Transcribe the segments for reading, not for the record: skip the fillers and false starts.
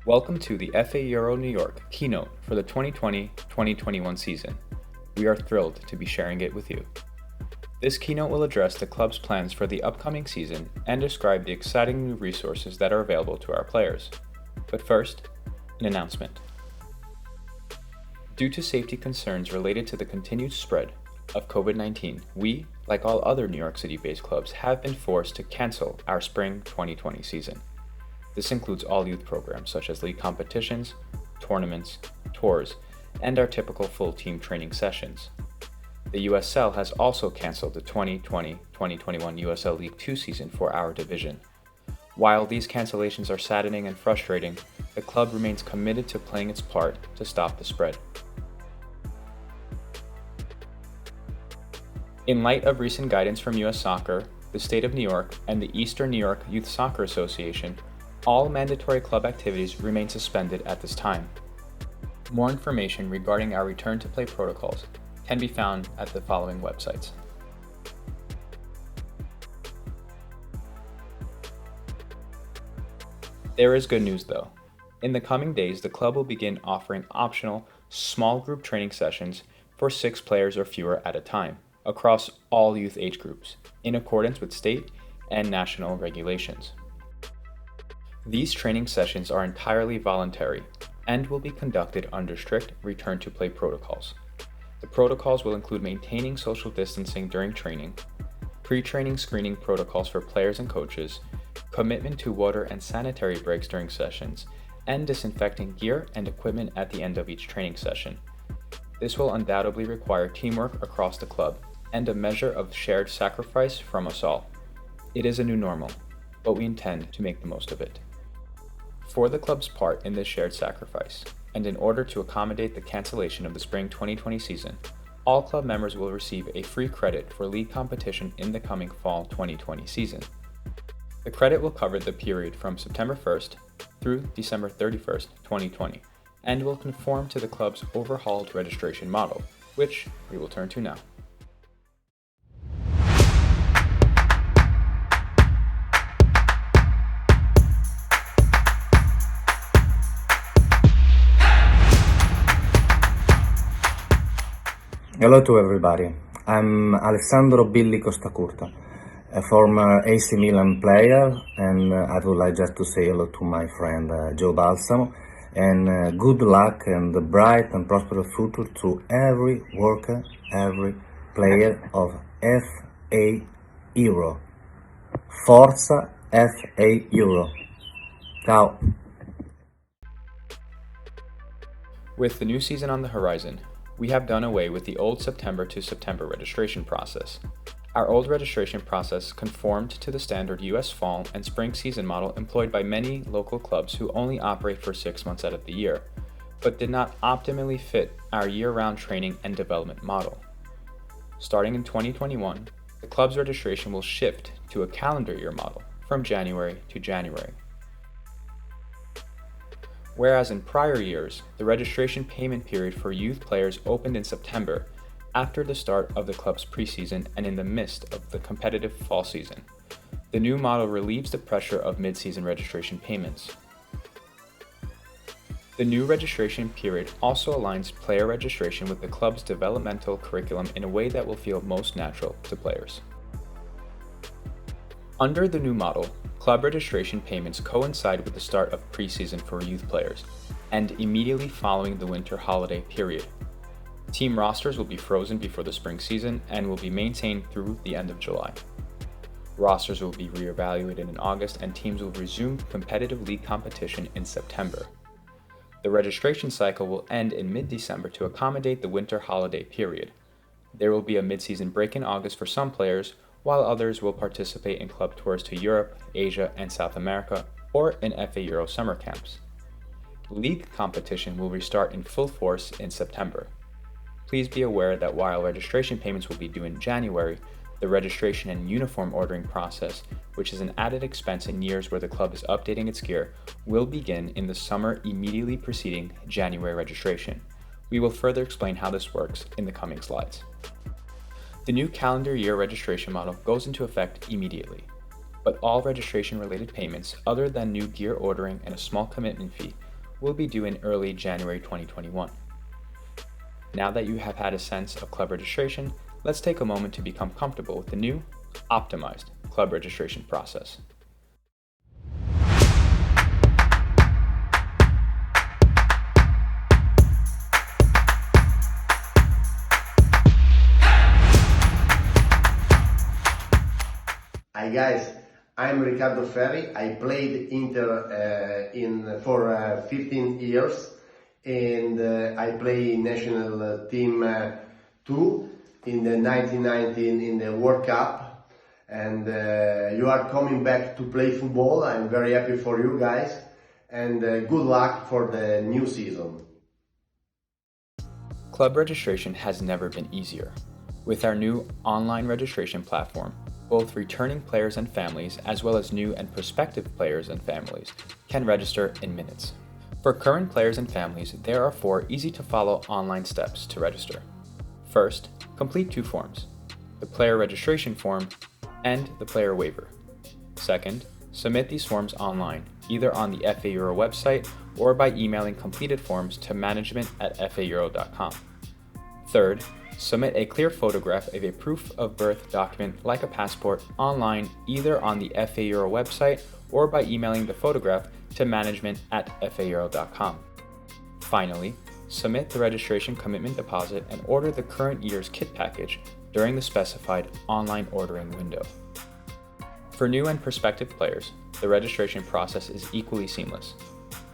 Welcome to the FA Euro New York Keynote for the 2020-2021 season. We are thrilled to be sharing it with you. This keynote will address the club's plans for the upcoming season and describe the exciting new resources that are available to our players. But first, an announcement. Due to safety concerns related to the continued spread of COVID-19, we, like all other New York City-based clubs, have been forced to cancel our spring 2020 season. This includes all youth programs such as league competitions, tournaments, tours, and our typical full team training sessions. The USL has also canceled the 2020-2021 USL League 2 season for our division. While these cancellations are saddening and frustrating, the club remains committed to playing its part to stop the spread. In light of recent guidance from US Soccer, the State of New York, and the Eastern New York Youth Soccer Association, all mandatory club activities remain suspended at this time. More information regarding our return to play protocols can be found at the following websites. There is good news though. In the coming days, the club will begin offering optional small group training sessions for 6 players or fewer at a time across all youth age groups, in accordance with state and national regulations. These training sessions are entirely voluntary and will be conducted under strict return to play protocols. The protocols will include maintaining social distancing during training, pre-training screening protocols for players and coaches, commitment to water and sanitary breaks during sessions, and disinfecting gear and equipment at the end of each training session. This will undoubtedly require teamwork across the club and a measure of shared sacrifice from us all. It is a new normal, but we intend to make the most of it. For the club's part in this shared sacrifice, and in order to accommodate the cancellation of the spring 2020 season, all club members will receive a free credit for league competition in the coming fall 2020 season. The credit will cover the period from September 1st through December 31st, 2020, and will conform to the club's overhauled registration model, which we will turn to now. Hello to everybody. I'm Alessandro Billy Costacurta, a former AC Milan player, and I would like just to say hello to my friend Joe Balsamo, and good luck and a bright and prosperous future to every worker, every player of FA Euro. Forza FA Euro. Ciao. With the new season on the horizon, we have done away with the old September to September registration process. Our old registration process conformed to the standard US fall and spring season model employed by many local clubs who only operate for 6 months out of the year, but did not optimally fit our year-round training and development model. Starting in 2021, the club's registration will shift to a calendar year model from January to January. Whereas in prior years, the registration payment period for youth players opened in September after the start of the club's preseason and in the midst of the competitive fall season. The new model relieves the pressure of mid-season registration payments. The new registration period also aligns player registration with the club's developmental curriculum in a way that will feel most natural to players. Under the new model, club registration payments coincide with the start of preseason for youth players, and immediately following the winter holiday period. Team rosters will be frozen before the spring season and will be maintained through the end of July. Rosters will be reevaluated in August and teams will resume competitive league competition in September. The registration cycle will end in mid-December to accommodate the winter holiday period. There will be a mid-season break in August for some players, while others will participate in club tours to Europe, Asia, and South America, or in FA Euro summer camps. League competition will restart in full force in September. Please be aware that while registration payments will be due in January, the registration and uniform ordering process, which is an added expense in years where the club is updating its gear, will begin in the summer immediately preceding January registration. We will further explain how this works in the coming slides. The new calendar year registration model goes into effect immediately, but all registration-related payments other than new gear ordering and a small commitment fee will be due in early January 2021. Now that you have had a sense of club registration, let's take a moment to become comfortable with the new, optimized club registration process. Hi guys, I'm Riccardo Ferri. I played Inter for 15 years and I play national team too in the 1919 in the World Cup, and you are coming back to play football. I'm very happy for you guys, and good luck for the new season. Club registration has never been easier. With our new online registration platform, both returning players and families, as well as new and prospective players and families, can register in minutes. For current players and families, there are 4 easy-to-follow online steps to register. First, complete 2 forms, the player registration form and the player waiver. Second, submit these forms online, either on the FA Euro website or by emailing completed forms to management@faeuro.com. Third, submit a clear photograph of a proof of birth document like a passport online, either on the FA Euro website or by emailing the photograph to management@faeuro.com. Finally, submit the registration commitment deposit and order the current year's kit package during the specified online ordering window. For new and prospective players, the registration process is equally seamless.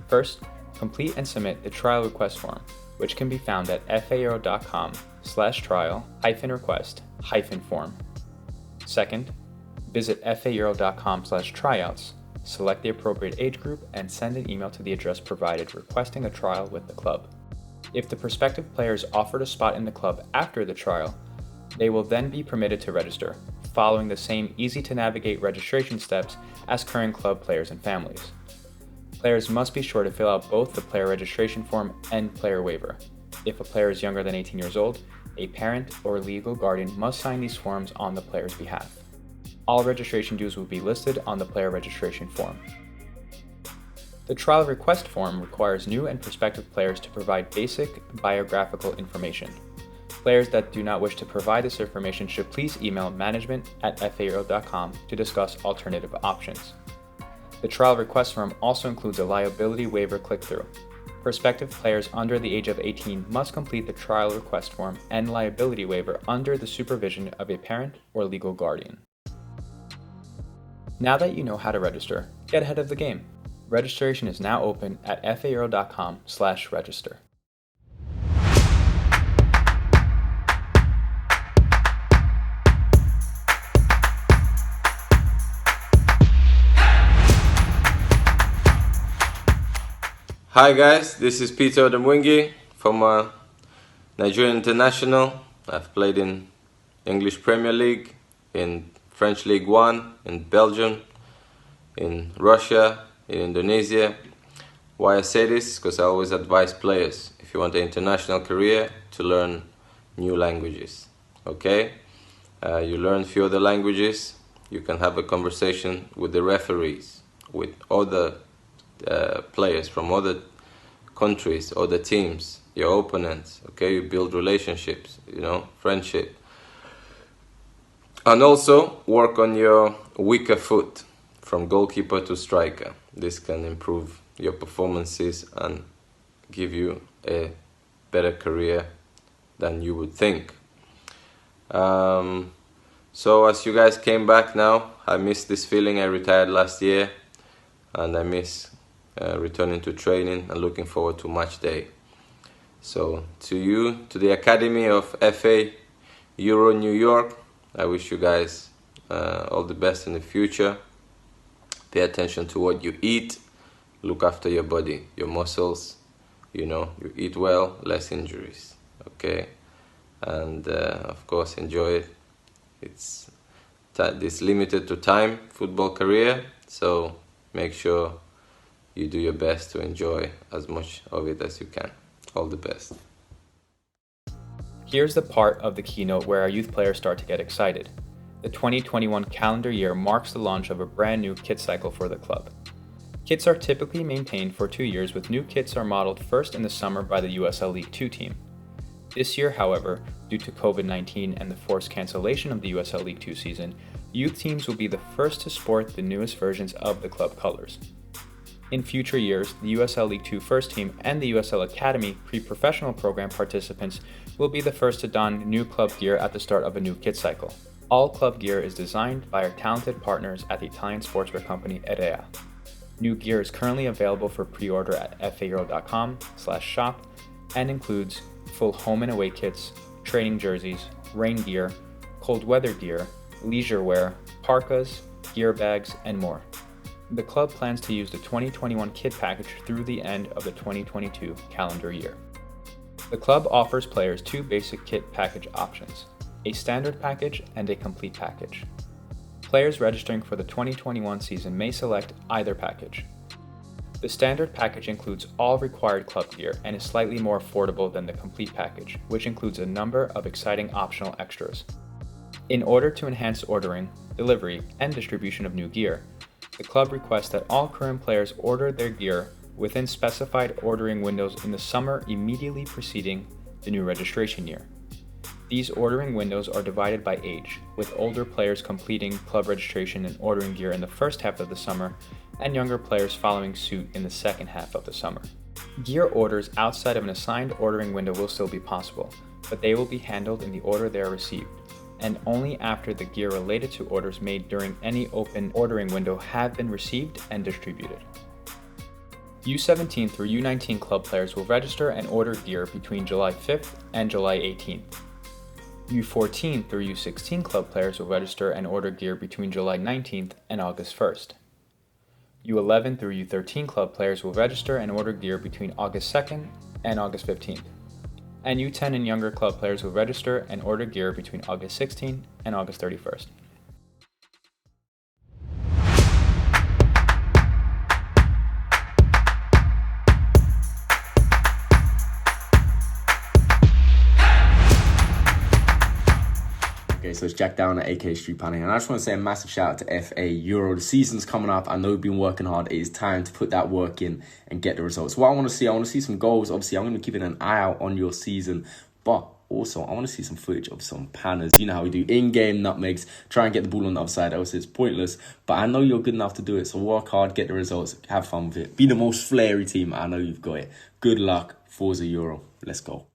First, complete and submit the trial request form, which can be found at faeuro.com/trial-request-form. Second, visit faeuro.com/tryouts, select the appropriate age group, and send an email to the address provided requesting a trial with the club. If the prospective player is offered a spot in the club after the trial, they will then be permitted to register, following the same easy-to-navigate registration steps as current club players and families. Players must be sure to fill out both the player registration form and player waiver. If a player is younger than 18 years old, a parent or legal guardian must sign these forms on the player's behalf. All registration dues will be listed on the player registration form. The trial request form requires new and prospective players to provide basic biographical information. Players that do not wish to provide this information should please email management@faeuro.com to discuss alternative options. The trial request form also includes a liability waiver click-through. Prospective players under the age of 18 must complete the trial request form and liability waiver under the supervision of a parent or legal guardian. Now that you know how to register, get ahead of the game. Registration is now open at faeuro.com/register. Hi guys, this is Peter Odemwingie from Nigerian International. I've played in English Premier League, in French League 1, in Belgium, in Russia, in Indonesia. Why I say this? Because I always advise players, if you want an international career, to learn new languages. Okay? You learn a few other languages, you can have a conversation with the referees, with other players from other countries, other teams, your opponents. Okay, you build relationships, friendship, and also work on your weaker foot from goalkeeper to striker. This can improve your performances and give you a better career than you would think. So as you guys came back now, I miss this feeling. I retired last year and I miss returning to training and looking forward to match day. So to you, to the Academy of FA Euro New York, I wish you guys all the best in the future. Pay attention to what you eat, look after your body, your muscles, you eat well, less injuries, okay? And of course enjoy it. It's limited to time, football career, so make sure you do your best to enjoy as much of it as you can. All the best. Here's the part of the keynote where our youth players start to get excited. The 2021 calendar year marks the launch of a brand new kit cycle for the club. Kits are typically maintained for 2 years, with new kits are modeled first in the summer by the USL League 2 team. This year, however, due to COVID-19 and the forced cancellation of the USL League 2 season, youth teams will be the first to sport the newest versions of the club colors. In future years, the USL League 2 first team and the USL Academy pre-professional program participants will be the first to don new club gear at the start of a new kit cycle. All club gear is designed by our talented partners at the Italian sportswear company Rea. New gear is currently available for pre-order at faeuro.com/shop and includes full home and away kits, training jerseys, rain gear, cold weather gear, leisure wear, parkas, gear bags, and more. The club plans to use the 2021 kit package through the end of the 2022 calendar year. The club offers players 2 basic kit package options, a standard package and a complete package. Players registering for the 2021 season may select either package. The standard package includes all required club gear and is slightly more affordable than the complete package, which includes a number of exciting optional extras. In order to enhance ordering, delivery, and distribution of new gear, the club requests that all current players order their gear within specified ordering windows in the summer immediately preceding the new registration year. These ordering windows are divided by age, with older players completing club registration and ordering gear in the first half of the summer, and younger players following suit in the second half of the summer. Gear orders outside of an assigned ordering window will still be possible, but they will be handled in the order they are received, and only after the gear related to orders made during any open ordering window have been received and distributed. U17 through U19 club players will register and order gear between July 5th and July 18th. U14 through U16 club players will register and order gear between July 19th and August 1st. U11 through U13 club players will register and order gear between August 2nd and August 15th. And U10 and younger club players will register and order gear between August 16th and August 31st. Okay, so it's Jack down at AK Street Planning, and I just want to say a massive shout out to FA Euro. The season's coming up. I know we've been working hard. It is time to put that work in and get the results. What I want to see some goals. Obviously, I'm going to be keeping an eye out on your season, but also I want to see some footage of some panners. You know how we do in-game nutmegs, try and get the ball on the other side, else it's pointless. But I know you're good enough to do it, so work hard, get the results, have fun with it. Be the most flary team. I know you've got it. Good luck. Forza Euro. Let's go.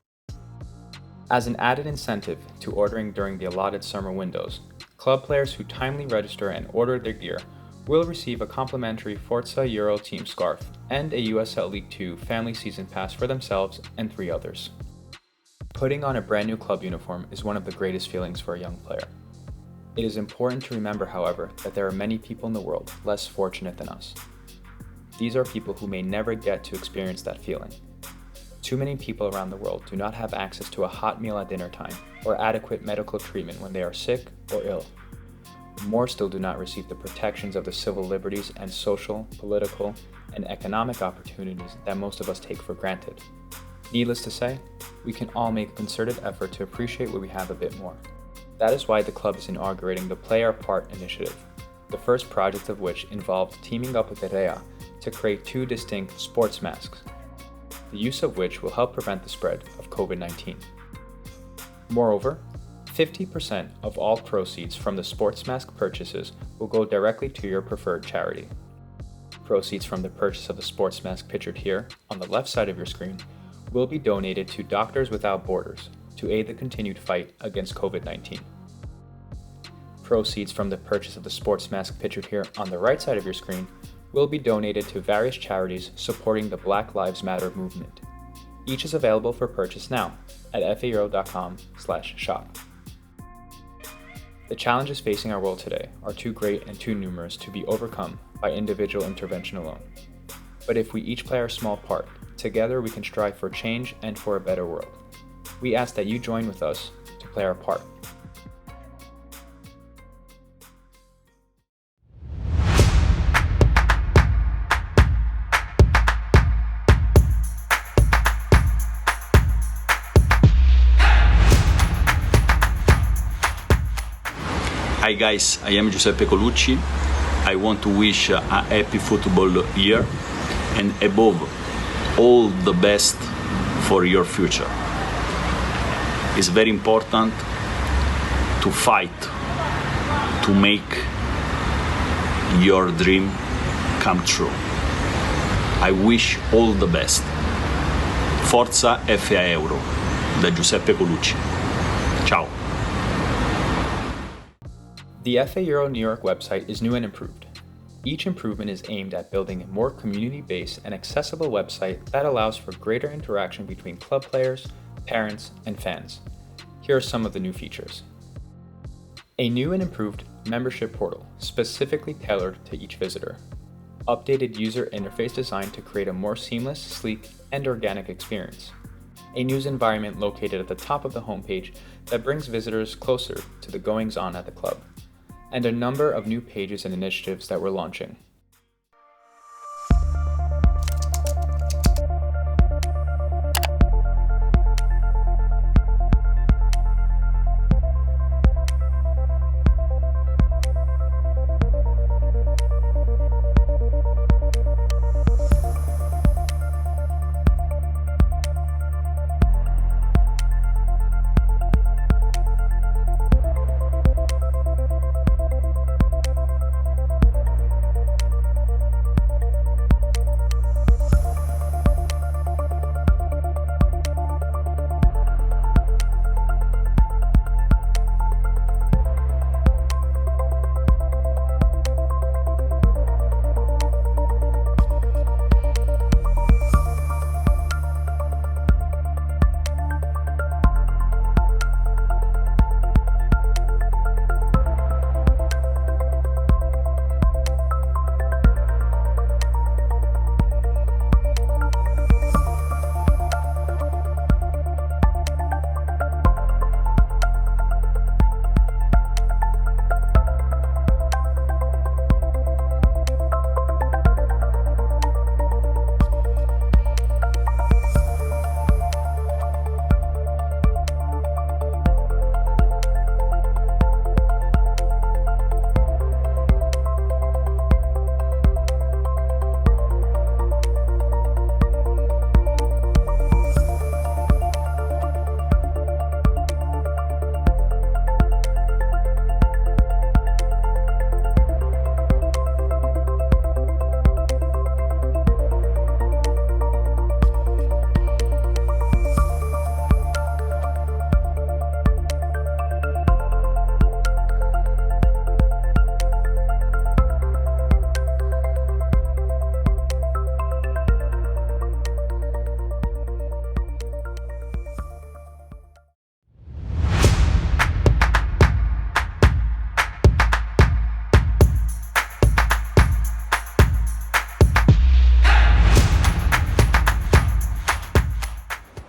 As an added incentive to ordering during the allotted summer windows, club players who timely register and order their gear will receive a complimentary Forza Euro team scarf and a USL League 2 family season pass for themselves and 3 others. Putting on a brand new club uniform is one of the greatest feelings for a young player. It is important to remember, however, that there are many people in the world less fortunate than us. These are people who may never get to experience that feeling. Too many people around the world do not have access to a hot meal at dinner time or adequate medical treatment when they are sick or ill. More still do not receive the protections of the civil liberties and social, political, and economic opportunities that most of us take for granted. Needless to say, we can all make a concerted effort to appreciate what we have a bit more. That is why the club is inaugurating the Play Our Part initiative, the first project of which involved teaming up with Rea to create 2 distinct sports masks, the use of which will help prevent the spread of COVID-19. Moreover, 50% of all proceeds from the sports mask purchases will go directly to your preferred charity. Proceeds from the purchase of the sports mask pictured here on the left side of your screen will be donated to Doctors Without Borders to aid the continued fight against COVID-19. Proceeds from the purchase of the sports mask pictured here on the right side of your screen will be donated to various charities supporting the Black Lives Matter movement. Each is available for purchase now at faeuro.com/shop. The challenges facing our world today are too great and too numerous to be overcome by individual intervention alone. But if we each play our small part, together we can strive for change and for a better world. We ask that you join with us to play our part. Hi guys, I am Giuseppe Colucci. I want to wish a happy football year and above all the best for your future. It's very important to fight to make your dream come true. I wish all the best. Forza FA Euro, da Giuseppe Colucci. Ciao. The FA Euro New York website is new and improved. Each improvement is aimed at building a more community-based and accessible website that allows for greater interaction between club players, parents, and fans. Here are some of the new features. A new and improved membership portal, specifically tailored to each visitor. Updated user interface designed to create a more seamless, sleek, and organic experience. A news environment located at the top of the homepage that brings visitors closer to the goings-on at the club. And a number of new pages and initiatives that we're launching.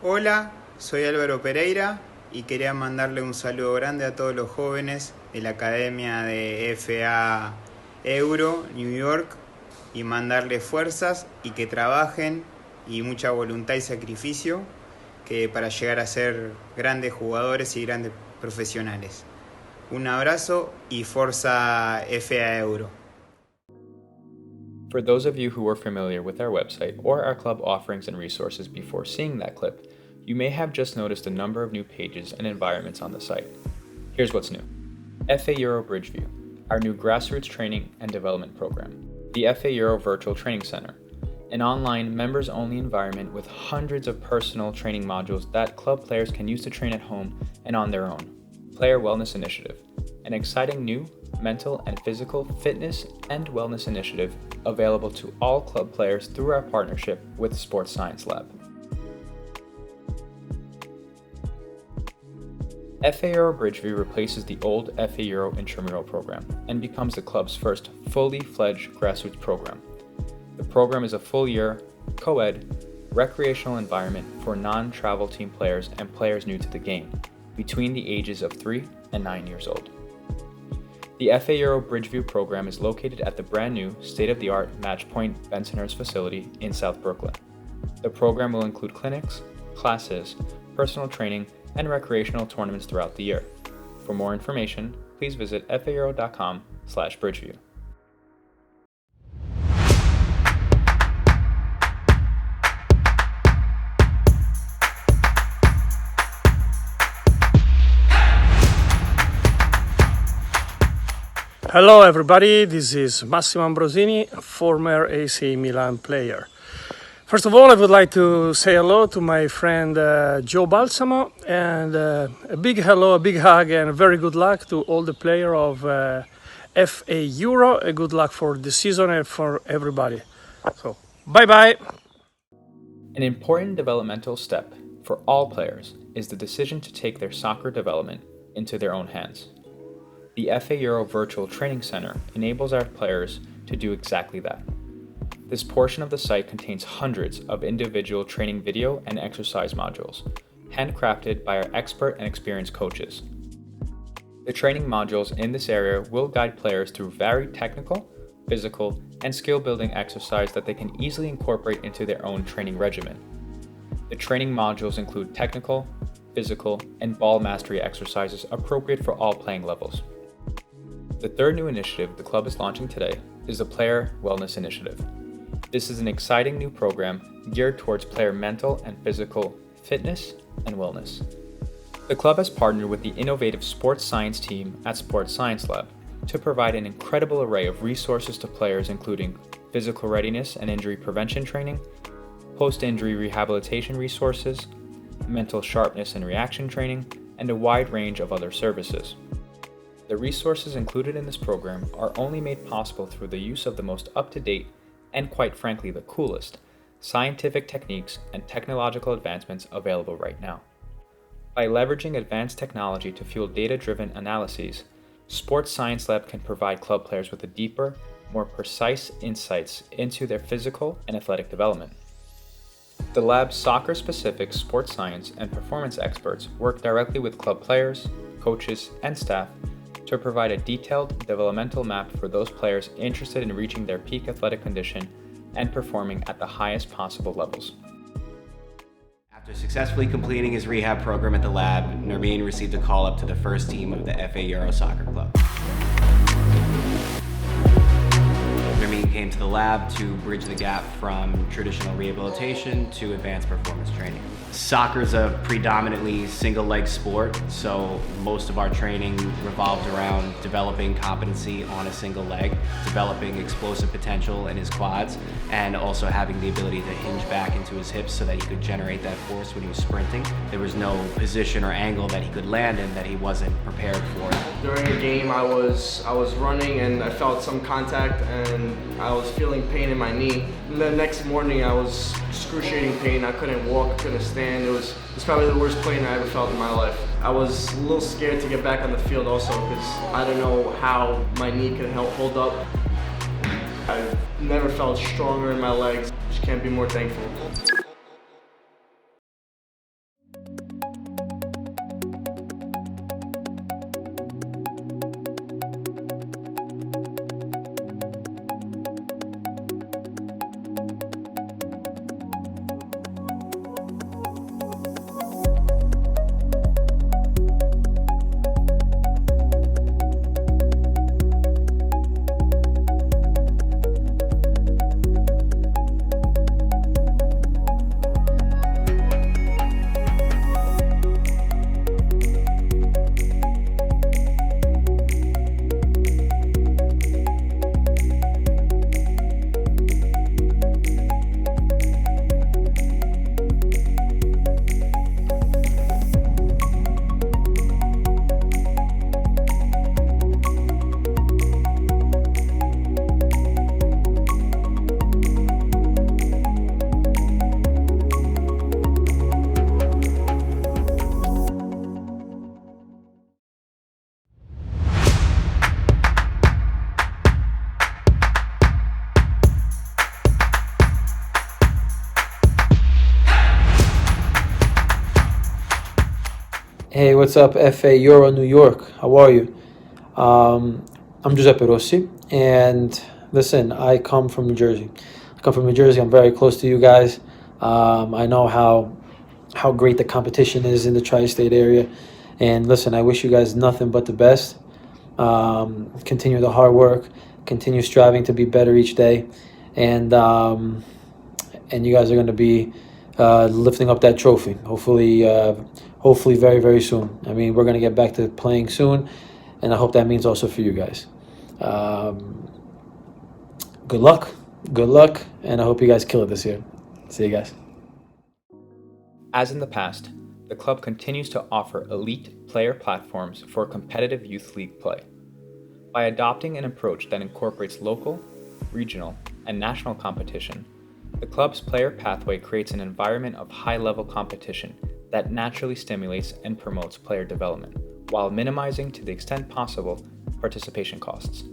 Hola, soy Álvaro Pereira y quería mandarle un saludo grande a todos los jóvenes de la Academia de FA Euro New York y mandarles fuerzas y que trabajen y mucha voluntad y sacrificio para llegar a ser grandes jugadores y grandes profesionales. Un abrazo y Forza FA Euro. For those of you who were familiar with our website or our club offerings and resources before seeing that clip, you may have just noticed a number of new pages and environments on the site. Here's what's new. FA Euro Bridgeview, our new grassroots training and development program. The FA Euro Virtual Training Center, an online members-only environment with hundreds of personal training modules that club players can use to train at home and on their own. Player Wellness Initiative, an exciting new mental and physical fitness and wellness initiative available to all club players through our partnership with Sports Science Lab. FA Euro Bridgeview replaces the old FA Euro intramural program and becomes the club's first fully fledged grassroots program. The program is a full-year, co-ed, recreational environment for non-travel team players and players new to the game, between the ages of 3 and 9 years old. The FA Euro Bridgeview program is located at the brand new state-of-the-art Matchpoint Bensonhurst facility in South Brooklyn. The program will include clinics, classes, personal training, and recreational tournaments throughout the year. For more information, please visit faeuro.com/bridgeview. Hello everybody, this is Massimo Ambrosini, former AC Milan player. First of all, I would like to say hello to my friend Joe Balsamo, and a big hello, a big hug, and very good luck to all the players of FA Euro. A good luck for the season and for everybody. So, bye-bye. An important developmental step for all players is the decision to take their soccer development into their own hands. The FA Euro Virtual Training Center enables our players to do exactly that. This portion of the site contains hundreds of individual training video and exercise modules, handcrafted by our expert and experienced coaches. The training modules in this area will guide players through varied technical, physical, and skill-building exercise that they can easily incorporate into their own training regimen. The training modules include technical, physical, and ball mastery exercises appropriate for all playing levels. The third new initiative the club is launching today is the Player Wellness Initiative. This is an exciting new program geared towards player mental and physical fitness and wellness. The club has partnered with the innovative sports science team at Sports Science Lab to provide an incredible array of resources to players, including physical readiness and injury prevention training, post-injury rehabilitation resources, mental sharpness and reaction training, and a wide range of other services. The resources included in this program are only made possible through the use of the most up-to-date and, quite frankly, the coolest scientific techniques and technological advancements available right now. By leveraging advanced technology to fuel data-driven analyses, Sports Science Lab can provide club players with a deeper, more precise insights into their physical and athletic development. The lab's soccer-specific sports science and performance experts work directly with club players, coaches, and staff to provide a detailed developmental map for those players interested in reaching their peak athletic condition and performing at the highest possible levels. After successfully completing his rehab program at the lab, Nermeen received a call up to the first team of the FA Euro Soccer Club. Nermeen came to the lab to bridge the gap from traditional rehabilitation to advanced performance training. Soccer is a predominantly single-leg sport, so most of our training revolved around developing competency on a single leg, developing explosive potential in his quads, and also having the ability to hinge back into his hips so that he could generate that force when he was sprinting. There was no position or angle that he could land in that he wasn't prepared for. During a game, I was running and I felt some contact and I was feeling pain in my knee. And the next morning, I was excruciating pain. I couldn't walk, couldn't stand. It was probably the worst pain I ever felt in my life. I was a little scared to get back on the field also because I don't know how my knee can hold up. I've never felt stronger in my legs. Just can't be more thankful. Hey, what's up, FA Euro New York? How are you? I'm Giuseppe Rossi, and listen, I come from New Jersey. I'm very close to you guys. I know how great the competition is in the tri-state area, and listen, I wish you guys nothing but the best. Continue the hard work, continue striving to be better each day, and you guys are going to be lifting up that trophy. Hopefully very, very soon. I mean, we're going to get back to playing soon, and I hope that means also for you guys. Good luck, and I hope you guys kill it this year. See you guys. As in the past, the club continues to offer elite player platforms for competitive youth league play. By adopting an approach that incorporates local, regional, and national competition, the club's player pathway creates an environment of high-level competition that naturally stimulates and promotes player development, while minimizing to the extent possible participation costs.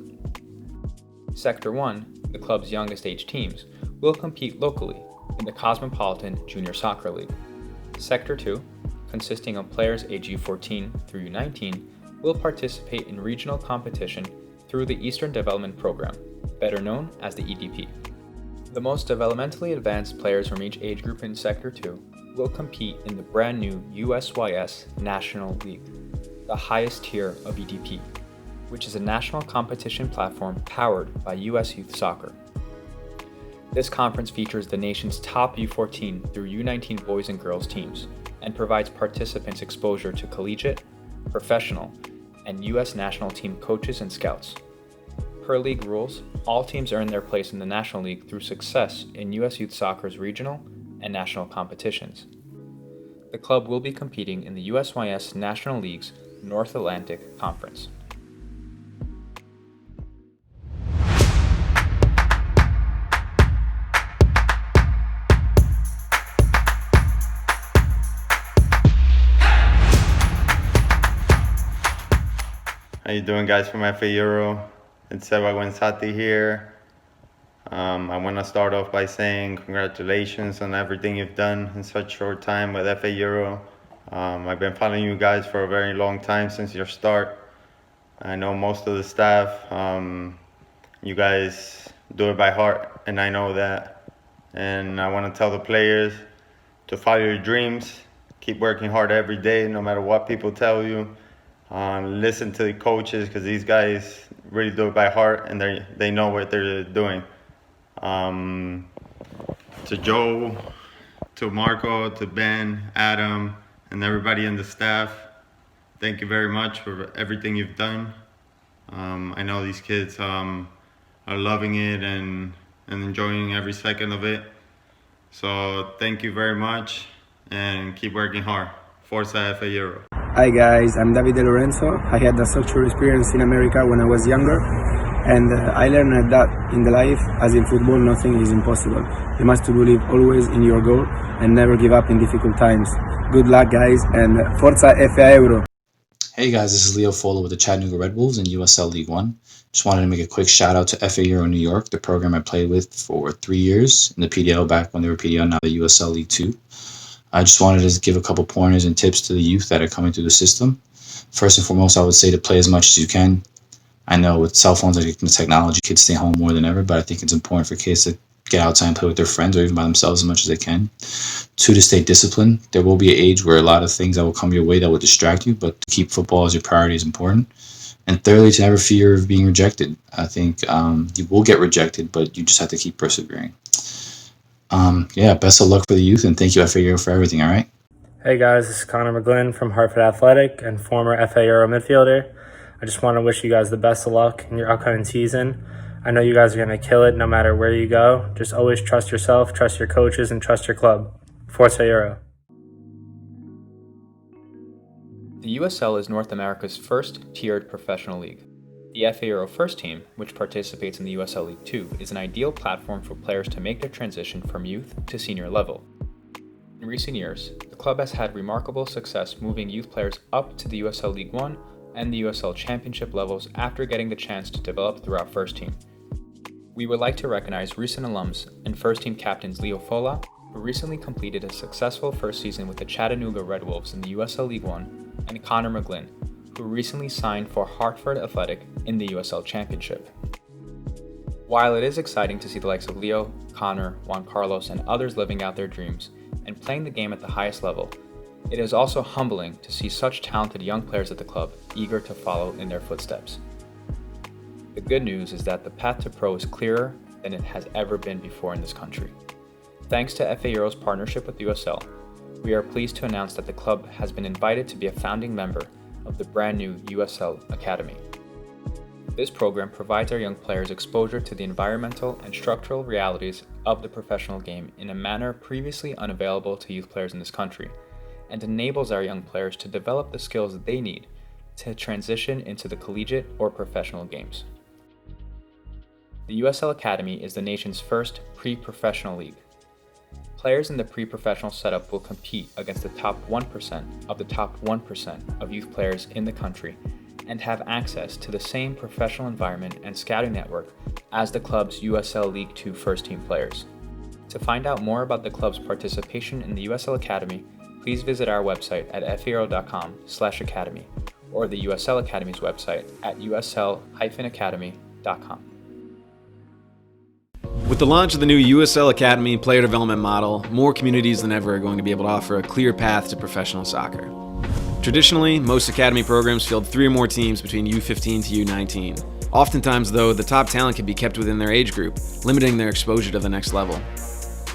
Sector 1, the club's youngest age teams, will compete locally in the Cosmopolitan Junior Soccer League. Sector 2, consisting of players age U14 through U19, will participate in regional competition through the Eastern Development Program, better known as the EDP. The most developmentally advanced players from each age group in Sector 2 will compete in the brand new USYS National League, the highest tier of EDP, which is a national competition platform powered by US Youth Soccer. This conference features the nation's top U14 through U19 boys and girls teams and provides participants exposure to collegiate, professional, and US national team coaches and scouts. Per league rules, all teams earn their place in the National League through success in US Youth Soccer's regional and national competitions. The club will be competing in the USYS National League's North Atlantic Conference. How you doing, guys, from FA Euro? It's Seba Guensati here. I want to start off by saying congratulations on everything you've done in such a short time with FA Euro. I've been following you guys for a very long time, since your start. I know most of the staff. You guys do it by heart, and I know that. And I want to tell the players to follow your dreams. Keep working hard every day, no matter what people tell you. Listen to the coaches, because these guys really do it by heart, and they know what they're doing. To Joe, to Marco, to Ben, Adam, and everybody in the staff, thank you very much for everything you've done. I know these kids are loving it and enjoying every second of it. So thank you very much, and keep working hard. Forza FA Euro. Hi guys, I'm Davide Lorenzo. I had a soccer experience in America when I was younger, and I learned that in the life, as in football, nothing is impossible. You must believe always in your goal and never give up in difficult times. Good luck, guys, and Forza FA Euro. Hey guys, this is Leo Fola with the Chattanooga Red Wolves in USL League One. Just wanted to make a quick shout out to FA Euro New York, the program I played with for 3 years in the PDL back when they were PDL, now the USL League 2. I just wanted to give a couple pointers and tips to the youth that are coming through the system. First and foremost, I would say to play as much as you can. I know with cell phones and technology, kids stay home more than ever, but I think it's important for kids to get outside and play with their friends or even by themselves as much as they can. 2, to stay disciplined. There will be an age where a lot of things that will come your way that will distract you, but to keep football as your priority is important. And thirdly, to never fear of being rejected. I think you will get rejected, but you just have to keep persevering. Best of luck for the youth, and thank you, FA Euro, for everything, all right? Hey guys, this is Connor McGlynn from Hartford Athletic and former FA Euro midfielder. I just want to wish you guys the best of luck in your upcoming season. I know you guys are going to kill it no matter where you go. Just always trust yourself, trust your coaches, and trust your club. Forza Euro. The USL is North America's first tiered professional league. The FA Euro First Team, which participates in the USL League 2, is an ideal platform for players to make their transition from youth to senior level. In recent years, the club has had remarkable success moving youth players up to the USL League 1 and the USL Championship levels after getting the chance to develop throughout First Team. We would like to recognize recent alums and First Team captains Leo Fola, who recently completed a successful first season with the Chattanooga Red Wolves in the USL League 1, and Connor McGlynn, who recently signed for Hartford Athletic in the USL Championship. While it is exciting to see the likes of Leo, Connor, Juan Carlos, and others living out their dreams and playing the game at the highest level, it is also humbling to see such talented young players at the club eager to follow in their footsteps. The good news is that the path to pro is clearer than it has ever been before in this country. Thanks to FA Euro's partnership with USL, we are pleased to announce that the club has been invited to be a founding member of the brand new USL Academy. This program provides our young players exposure to the environmental and structural realities of the professional game in a manner previously unavailable to youth players in this country, and enables our young players to develop the skills that they need to transition into the collegiate or professional games. The USL Academy is the nation's first pre-professional league. Players in the pre-professional setup will compete against the top 1% of the top 1% of youth players in the country and have access to the same professional environment and scouting network as the club's USL League 2 first-team players. To find out more about the club's participation in the USL Academy, please visit our website at faeuro.com/academy or the USL Academy's website at usl-academy.com. With the launch of the new USL Academy player development model, more communities than ever are going to be able to offer a clear path to professional soccer. Traditionally, most academy programs field 3 or more teams between U15 to U19. Oftentimes, though, the top talent can be kept within their age group, limiting their exposure to the next level.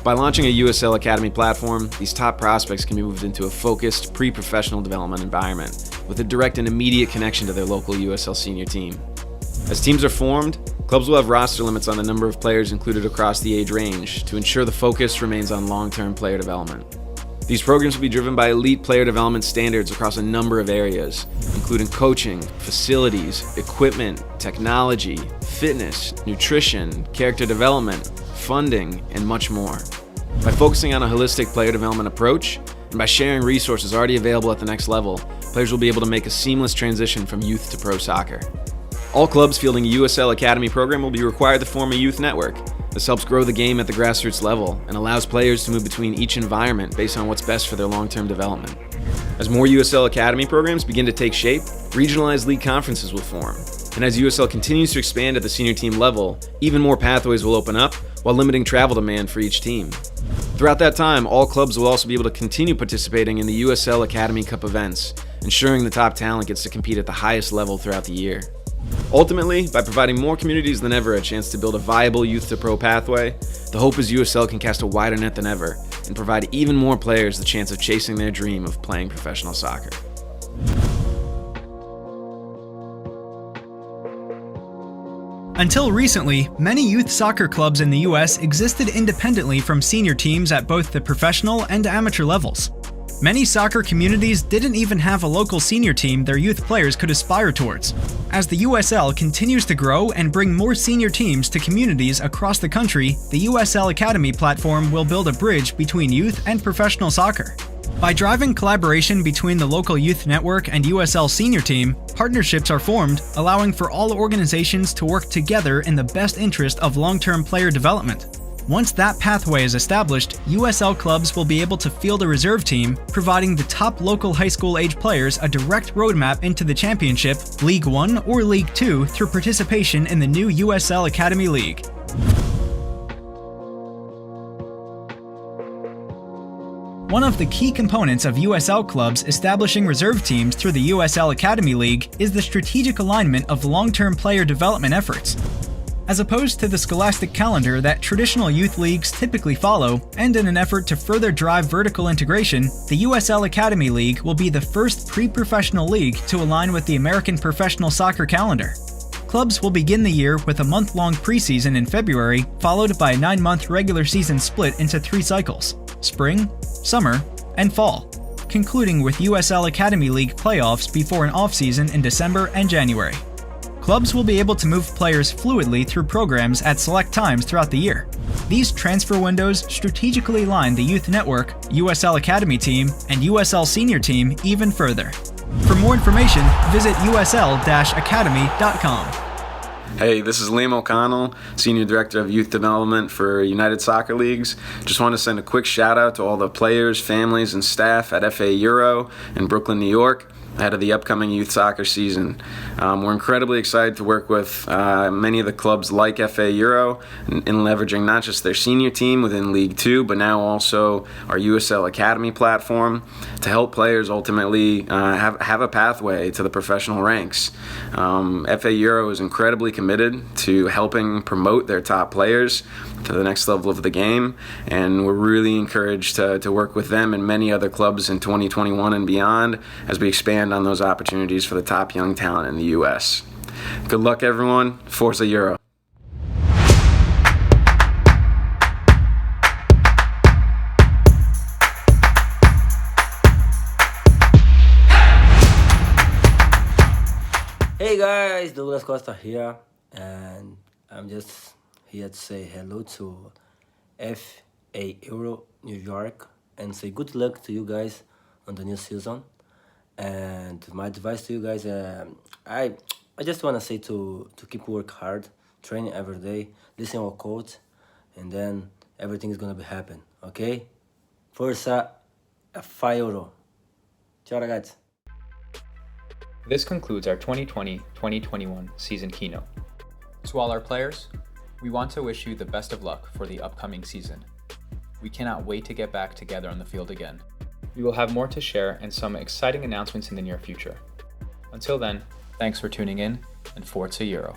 By launching a USL Academy platform, these top prospects can be moved into a focused, pre-professional development environment, with a direct and immediate connection to their local USL senior team. As teams are formed, clubs will have roster limits on the number of players included across the age range to ensure the focus remains on long-term player development. These programs will be driven by elite player development standards across a number of areas, including coaching, facilities, equipment, technology, fitness, nutrition, character development, funding, and much more. By focusing on a holistic player development approach, and by sharing resources already available at the next level, players will be able to make a seamless transition from youth to pro soccer. All clubs fielding a USL Academy program will be required to form a youth network. This helps grow the game at the grassroots level and allows players to move between each environment based on what's best for their long-term development. As more USL Academy programs begin to take shape, regionalized league conferences will form. And as USL continues to expand at the senior team level, even more pathways will open up while limiting travel demand for each team. Throughout that time, all clubs will also be able to continue participating in the USL Academy Cup events, ensuring the top talent gets to compete at the highest level throughout the year. Ultimately, by providing more communities than ever a chance to build a viable youth to pro pathway, the hope is USL can cast a wider net than ever and provide even more players the chance of chasing their dream of playing professional soccer. Until recently, many youth soccer clubs in the US existed independently from senior teams at both the professional and amateur levels. Many soccer communities didn't even have a local senior team their youth players could aspire towards. As the USL continues to grow and bring more senior teams to communities across the country, the USL Academy platform will build a bridge between youth and professional soccer. By driving collaboration between the local youth network and USL senior team, partnerships are formed, allowing for all organizations to work together in the best interest of long-term player development. Once that pathway is established, USL clubs will be able to field a reserve team, providing the top local high school age players a direct roadmap into the championship, League 1 or League 2 through participation in the new USL Academy League. One of the key components of USL clubs establishing reserve teams through the USL Academy League is the strategic alignment of long-term player development efforts. As opposed to the scholastic calendar that traditional youth leagues typically follow, and in an effort to further drive vertical integration, the USL Academy League will be the first pre-professional league to align with the American professional soccer calendar. Clubs will begin the year with a month-long preseason in February, followed by a 9-month regular season split into 3 cycles: spring, summer, and fall, concluding with USL Academy League playoffs before an off-season in December and January. Clubs will be able to move players fluidly through programs at select times throughout the year. These transfer windows strategically line the youth network, USL Academy team, and USL senior team even further. For more information, visit usl-academy.com. Hey, this is Liam O'Connell, Senior Director of Youth Development for United Soccer Leagues. Just want to send a quick shout out to all the players, families, and staff at FA Euro in Brooklyn, New York, ahead of the upcoming youth soccer season. We're incredibly excited to work with many of the clubs like FA Euro in leveraging not just their senior team within League 2, but now also our USL Academy platform to help players ultimately have a pathway to the professional ranks. FA Euro is incredibly committed to helping promote their top players to the next level of the game, and we're really encouraged to work with them and many other clubs in 2021 and beyond as we expand on those opportunities for the top young talent in the U.S. Good luck, everyone. Forza Euro. Hey guys, Douglas Costa here, and I'm just here to say hello to FA Euro New York and say good luck to you guys on the new season. And my advice to you guys, I just want to say to keep work hard, training every day, listen to our coach, and then everything is gonna be happen. Okay? Forza FA Euro. Ciao ragazzi. This concludes our 2020-2021 season keynote. To all our players, we want to wish you the best of luck for the upcoming season. We cannot wait to get back together on the field again. We will have more to share and some exciting announcements in the near future. Until then, thanks for tuning in, and Forza Euro.